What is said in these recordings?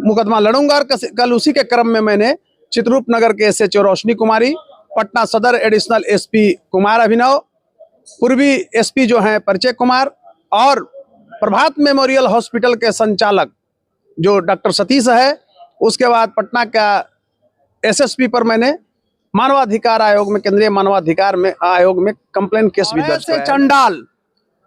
मुकदमा लड़ूंगा। और कल उसी के क्रम में मैंने चित्ररूप नगर के SHO रोशनी कुमारी, पटना सदर एडिशनल SP कुमार अभिनव, पूर्वी SP जो हैं परिचय कुमार और प्रभात मेमोरियल हॉस्पिटल के संचालक जो डॉक्टर सतीश है, उसके बाद पटना का SSP पर मैंने मानवाधिकार आयोग में, केंद्रीय मानवाधिकार में आयोग में कंप्लेंट केस भी दर्ज किया है। चंडाल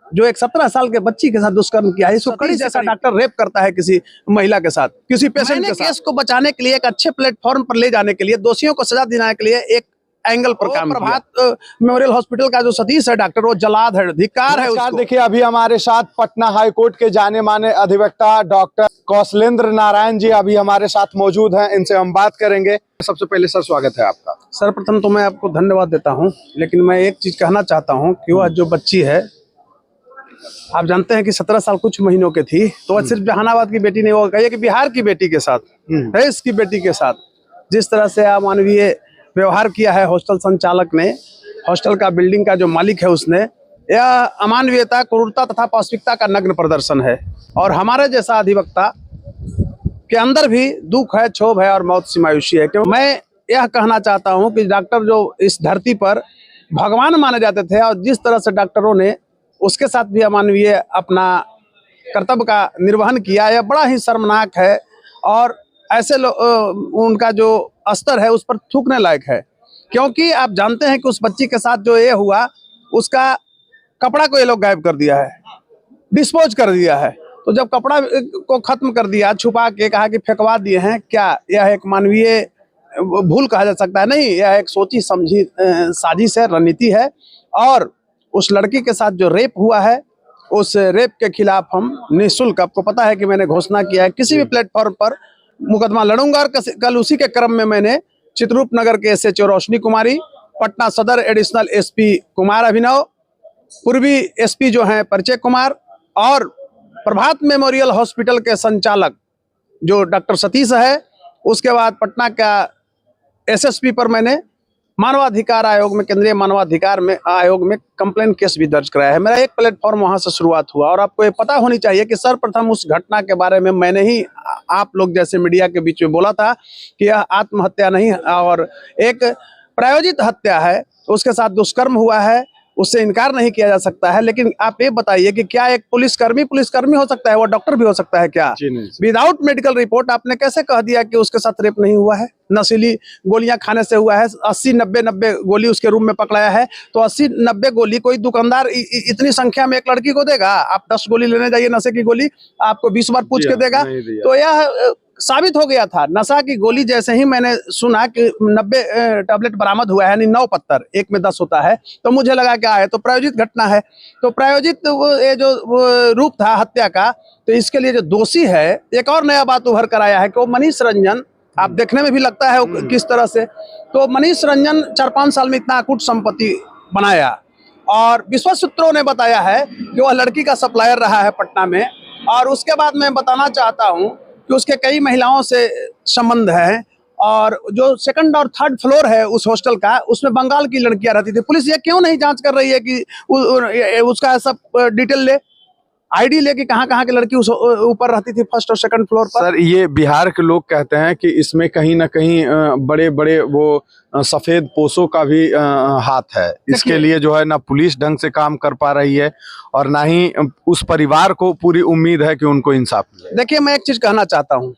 जो एक 17 साल के बच्ची के साथ दुष्कर्म किया है, इसको कड़ी जैसा डॉक्टर रेप करता है किसी महिला के साथ, किसी पेशेंट के साथ। केस को बचाने के लिए, एक अच्छे प्लेटफॉर्म पर ले जाने के लिए, दोषियों को सजा दिलाने के लिए एक एंगल पर काम किया। प्रभात मेमोरियल हॉस्पिटल का जो सतीश है डॉक्टर, वो जलाद है, धिक्कार है उसको। देखिए अभी हमारे साथ पटना हाई कोर्ट के जाने माने अधिवक्ता डॉक्टर कौशलेंद्र नारायण जी अभी हमारे साथ मौजूद हैं, इनसे हम बात करेंगे। सबसे पहले सर स्वागत है आपका। सर्वप्रथम तो मैं आपको धन्यवाद देता हूं, लेकिन मैं एक चीज कहना चाहता हूं कि वह जो बच्ची है, आप जानते हैं कि 17 साल कुछ महीनों की थी, तो वह सिर्फ जहानाबाद की बेटी नहीं, वो कहिए कि बिहार की बेटी के साथ, देश की बेटी के साथ जिस तरह से अमानवीय व्यवहार किया है हॉस्टल संचालक ने, हॉस्टल का बिल्डिंग का जो मालिक है उसने, यह अमानवीयता, क्रूरता तथा पाशविकता का नग्न प्रदर्शन है। और हमारे जैसा अधिवक्ता के अंदर भी दुख है, क्षोभ है और मौत सीमायुषी है। क्यों मैं यह कहना चाहता हूं कि डॉक्टर जो इस धरती पर भगवान माने जाते थे, और जिस तरह से डॉक्टरों ने उसके साथ भी अमानवीय अपना कर्तव्य का निर्वहन किया, यह बड़ा ही शर्मनाक है। और ऐसे उनका जो स्तर है उस पर थूकने लायक है, क्योंकि आप जानते हैं कि उस बच्ची के साथ जो ये हुआ, उसका कपड़ा को ये लोग गायब कर दिया है, डिस्पोज कर दिया है। तो जब कपड़ा को खत्म कर दिया, छुपा के कहा कि फेंकवा दिए हैं, क्या यह एक मानवीय भूल कहा जा सकता है? नहीं, यह एक सोची समझी साजिश है, रणनीति है। और उस लड़की के साथ जो रेप हुआ है, उस रेप के खिलाफ हम निःशुल्क, आपको पता है कि मैंने घोषणा किया है, किसी भी प्लेटफॉर्म पर मुकदमा लड़ूंगा। और कल उसी के क्रम में मैंने चित्ररूप नगर के SHO रोशनी कुमारी, पटना सदर एडिशनल SP कुमार अभिनव, पूर्वी SP जो हैं परिचय कुमार और प्रभात मेमोरियल हॉस्पिटल के संचालक जो डॉक्टर सतीश है, उसके बाद पटना का SSP पर मैंने मानवाधिकार आयोग में, केंद्रीय मानवाधिकार में आयोग में कंप्लेंट केस भी दर्ज कराया है। मेरा एक प्लेटफॉर्म वहां से शुरुआत हुआ। और आपको ये पता होनी चाहिए कि सर्वप्रथम उस घटना के बारे में मैंने ही आप लोग जैसे मीडिया के बीच में बोला था कि यह आत्महत्या नहीं और एक प्रायोजित हत्या है, उसके साथ दुष्कर्म हुआ है, उससे इनकार नहीं किया जा सकता है। लेकिन आप ये बताइए कि क्या एक पुलिसकर्मी हो सकता है, वो डॉक्टर भी हो सकता है क्या? विदाउट मेडिकल रिपोर्ट आपने कैसे कह दिया कि उसके साथ रेप नहीं हुआ है? नशीली गोलियां खाने से हुआ है, 80-90 गोली उसके रूम में पकड़ाया है। तो 80-90 गोली कोई दुकानदार इतनी संख्या में एक लड़की को देगा? आप 10 गोली लेने जाइए नशे की गोली, आपको 20 बार पूछ के देगा। तो यह साबित हो गया था। नशा की गोली जैसे ही मैंने सुना कि 90 टैबलेट बरामद हुआ है, यानी 9 पत्थर, एक में 10 होता है, तो मुझे लगा क्या है, तो प्रायोजित घटना है। तो प्रायोजित ये जो रूप था हत्या का, तो इसके लिए जो दोषी है, एक और नया बात उभर कर आया है कि वो मनीष रंजन, आप देखने में भी लगता है किस तरह से, तो मनीष रंजन 4-5 साल में इतना अकूट संपत्ति बनाया। और विश्वस्त सूत्रों ने बताया है कि वह लड़की का सप्लायर रहा है पटना में। और उसके बाद मैं बताना चाहता हूँ कि उसके कई महिलाओं से संबंध है। और जो 2nd और 3rd फ्लोर है उस हॉस्टल का, उसमें बंगाल की लड़कियां रहती थी। पुलिस ये क्यों नहीं जांच कर रही है कि उसका सब डिटेल ले, आईडी लेके कहाँ की लड़की उस ऊपर रहती थी 1st और 2nd फ्लोर पर? सर, ये बिहार के लोग कहते हैं कि इसमें कहीं ना कहीं बड़े बड़े वो सफेद पोशों का भी हाथ है। इसके लिए जो है ना पुलिस ढंग से काम कर पा रही है और ना ही उस परिवार को पूरी उम्मीद है कि उनको इंसाफ मिले। देखिए, मैं एक चीज कहना चाहता हूँ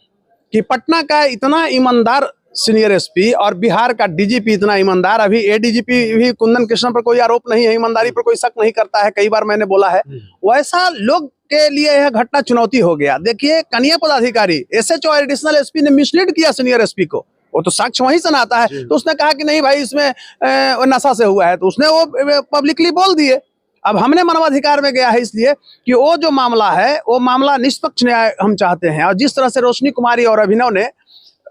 कि पटना का इतना ईमानदार सीनियर SP और बिहार का DGP इतना ईमानदार, अभी ADGP भी कुंदन कृष्ण पर कोई आरोप नहीं है, ईमानदारी पर कोई शक नहीं करता है, कई बार मैंने बोला है, वैसा लोग के लिए यह घटना चुनौती हो गया। देखिए, कनीय पदाधिकारी SHO और एडिशनल SP ने मिसलीड किया सीनियर SP को, वो तो साक्ष्य वहीं से ना आता है। तो उसने कहा कि नहीं भाई, इसमें नशा से हुआ है, तो उसने वो पब्लिकली बोल दिए। अब हमने मानवाधिकार में गया है इसलिए कि वो जो मामला है, वो मामला निष्पक्ष न्याय हम चाहते हैं। और जिस तरह से रोशनी कुमारी और अभिनव ने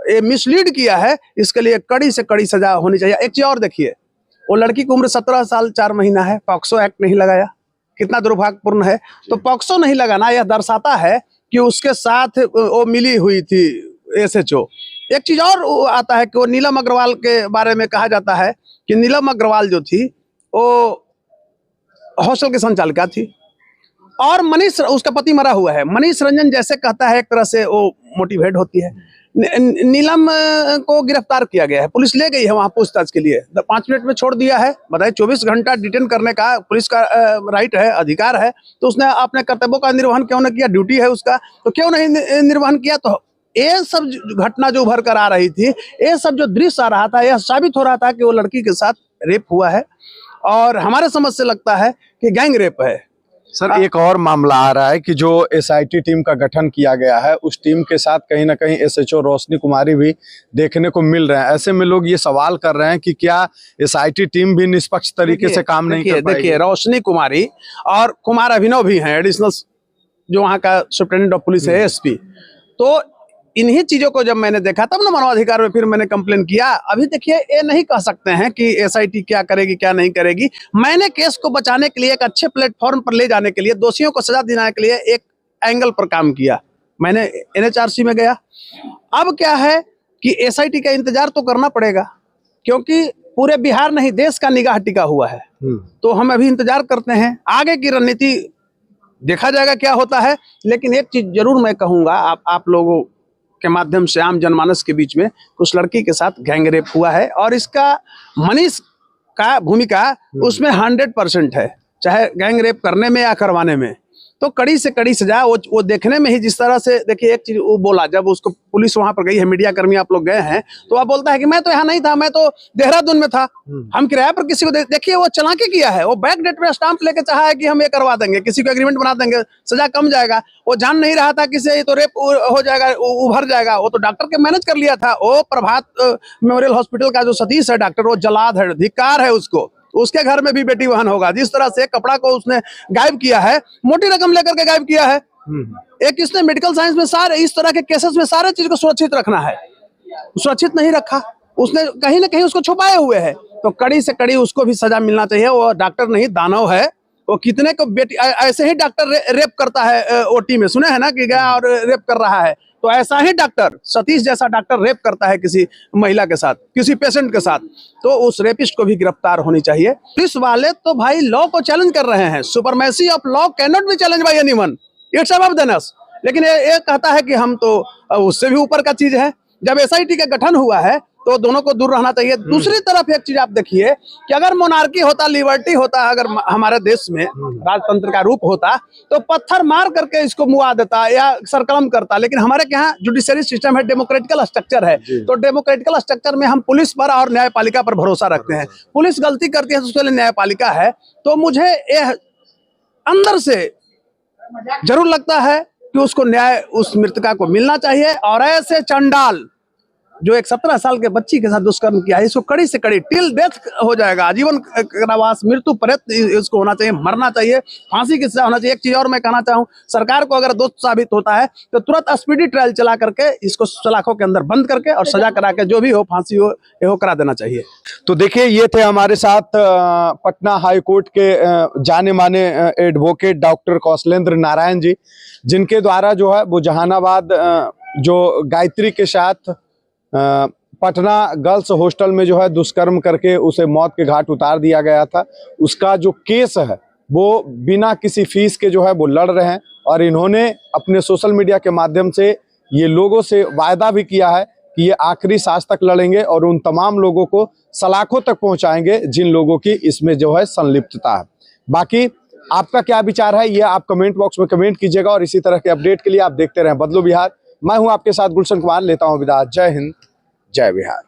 ये मिसलीड किया है, इसके लिए कड़ी से कड़ी सजा होनी चाहिए। एक चीज और देखिए, वो लड़की की उम्र 17 साल 4 महीना है, पॉक्सो एक्ट नहीं लगाया, कितना दुर्भाग्यपूर्ण है। तो पॉक्सो नहीं लगाना यह दर्शाता है कि उसके साथ वो मिली हुई थी SHO। एक चीज और आता है कि वो नीलम अग्रवाल के बारे में कहा जाता है कि नीलम अग्रवाल जो थी वो हॉस्टल की संचालिका थी। और मनीष, उसका पति मरा हुआ है। मनीष रंजन जैसे कहता है, एक तरह से वो मोटिवेट होती है। नीलम को गिरफ्तार किया गया है, पुलिस ले गई है वहां पूछताछ के लिए, 5 मिनट में छोड़ दिया है। बताइए, 24 घंटा डिटेन करने का पुलिस का राइट है, अधिकार है, तो उसने अपने कर्तव्यों का निर्वहन क्यों नहीं किया? ड्यूटी है उसका, तो क्यों नहीं निर्वहन किया? तो ये सब घटना जो उभर कर आ रही थी, ये सब जो दृश्य आ रहा था, यह साबित हो रहा था कि वो लड़की के साथ रेप हुआ है, और हमारे समझ से लगता है कि गैंग रेप है। सर, एक और मामला आ रहा है कि जो एसआईटी टीम का गठन किया गया है, उस टीम के साथ कहीं ना कहीं एसएचओ रोशनी कुमारी भी देखने को मिल रहे हैं। ऐसे में लोग ये सवाल कर रहे हैं कि क्या एसआईटी टीम भी निष्पक्ष तरीके से काम नहीं कर पाएगी? देखिए, रोशनी कुमारी और कुमार अभिनव भी हैं, एडिशनल जो वहाँ का सुप्रिटेंडेंट ऑफ पुलिस है, एसपी। तो इन्हीं चीजों को जब मैंने देखा तब ना मानवाधिकार में फिर मैंने कंप्लेन किया। अभी देखिए, ये नहीं कह सकते हैं कि एसआईटी क्या करेगी क्या नहीं करेगी। मैंने केस को बचाने के लिए, एक अच्छे प्लेटफॉर्म पर ले जाने के लिए, दोषियों को सजा दिलाने के लिए एक एंगल पर काम किया। मैंने एनएचआरसी में गया। अब क्या है कि एसआईटी का इंतजार तो करना पड़ेगा, क्योंकि पूरे बिहार नहीं देश का निगाह टिका हुआ है। तो हम अभी इंतजार करते हैं, आगे की रणनीति देखा जाएगा क्या होता है। लेकिन एक चीज जरूर मैं कहूंगा, आप लोगों के माध्यम से आम जनमानस के बीच में, उस लड़की के साथ गैंग रेप हुआ है, और इसका मनीष का भूमिका उसमें 100% है, चाहे गैंग रेप करने में या करवाने में। तो कड़ी से कड़ी सजा। वो देखने में ही जिस तरह से, देखिए एक चीज वो बोला, जब उसको पुलिस वहां पर गई है, मीडिया कर्मी आप लोग गए हैं, तो आप बोलता है कि मैं तो यहाँ नहीं था, मैं तो देहरादून में था, हम किराए पर किसी को देखिए वो चालाकी किया है। वो बैक डेट में स्टाम्प लेके चाहा है कि हम ये करवा देंगे, किसी को एग्रीमेंट बना देंगे, सजा कम जाएगा। वो जान नहीं रहा था कि ये तो रेप हो जाएगा, उभर जाएगा। वो तो डॉक्टर के मैनेज कर लिया था। वो प्रभात मेमोरियल हॉस्पिटल का जो सतीश है डॉक्टर, वो जलाद है, धिक्कार है उसको। उसके घर में भी बेटी बहन होगा। जिस तरह से कपड़ा को उसने गायब किया है, मोटी रकम लेकर के गायब किया है। एक इसने मेडिकल साइंस में सारे इस तरह के केसेस में सारे चीज को सुरक्षित रखना है, सुरक्षित नहीं रखा उसने, कहीं ना कहीं उसको छुपाए हुए है। तो कड़ी से कड़ी उसको भी सजा मिलना चाहिए। वो डॉक्टर नहीं, दानव है। वो कितने को बेटी, ऐसे ही डॉक्टर रेप करता है ओटी में, सुने हैं ना कि गया और रेप कर रहा है। तो ऐसा ही डॉक्टर, सतीश जैसा डॉक्टर रेप करता है किसी महिला के साथ, किसी पेशेंट के साथ, तो उस रेपिस्ट को भी गिरफ्तार होनी चाहिए। पुलिस वाले तो भाई लॉ को चैलेंज कर रहे हैं। Supremacy of law can not be challenge by anyone, it's above the नस। लेकिन ये कहता है कि हम तो उससे भी ऊपर का चीज है। जब एसआईटी का गठन हुआ है तो दोनों को दूर रहना चाहिए। दूसरी तरफ एक चीज आप देखिए कि अगर मोनार्की होता, लिबर्टी होता, अगर हमारे देश में राजतंत्र का रूप होता, तो पत्थर मार करके इसको मुआ देता या सरकलम करता। लेकिन हमारे यहाँ जुडिशरी सिस्टम है, डेमोक्रेटिकल स्ट्रक्चर है। तो डेमोक्रेटिकल स्ट्रक्चर में हम पुलिस पर और न्यायपालिका पर भरोसा रखते हैं। पुलिस गलती करती है तो उसके लिए न्यायपालिका है। तो मुझे यह अंदर से जरूर लगता है कि उसको न्याय उस मृतका को मिलना चाहिए। और ऐसे चंडाल जो एक 17 साल के बच्ची के साथ दुष्कर्म किया है, इसको कड़ी से कड़ी टिल डेथ हो जाएगा, आजीवन कारावास, मृत्यु पर्यंत इसको होना चाहिए, मरना चाहिए, फांसी की सजा होना चाहिए। एक चीज और मैं कहना चाहूँ, सरकार को अगर दोष साबित होता है तो तुरंत स्पीडी ट्रायल चला करके इसको सलाखों के अंदर बंद करके और सजा करा के जो भी हो, फांसी हो, ये करा देना चाहिए। तो देखिए, ये थे हमारे साथ पटना हाई कोर्ट के जाने माने एडवोकेट डॉक्टर कौशलेंद्र नारायण जी, जिनके द्वारा जो है वो जहानाबाद जो गायत्री के साथ पटना गर्ल्स हॉस्टल में जो है दुष्कर्म करके उसे मौत के घाट उतार दिया गया था, उसका जो केस है वो बिना किसी फीस के जो है वो लड़ रहे हैं। और इन्होंने अपने सोशल मीडिया के माध्यम से ये लोगों से वायदा भी किया है कि ये आखिरी सांस तक लड़ेंगे और उन तमाम लोगों को सलाखों तक पहुंचाएंगे जिन लोगों की इसमें जो है संलिप्तता है। बाकी आपका क्या विचार है, ये आप कमेंट बॉक्स में कमेंट कीजिएगा। और इसी तरह के अपडेट के लिए आप देखते रहें बदलो बिहार। मैं हूं आपके साथ गुलशन कुमार, लेता हूं विदा। जय हिंद, जय बिहार।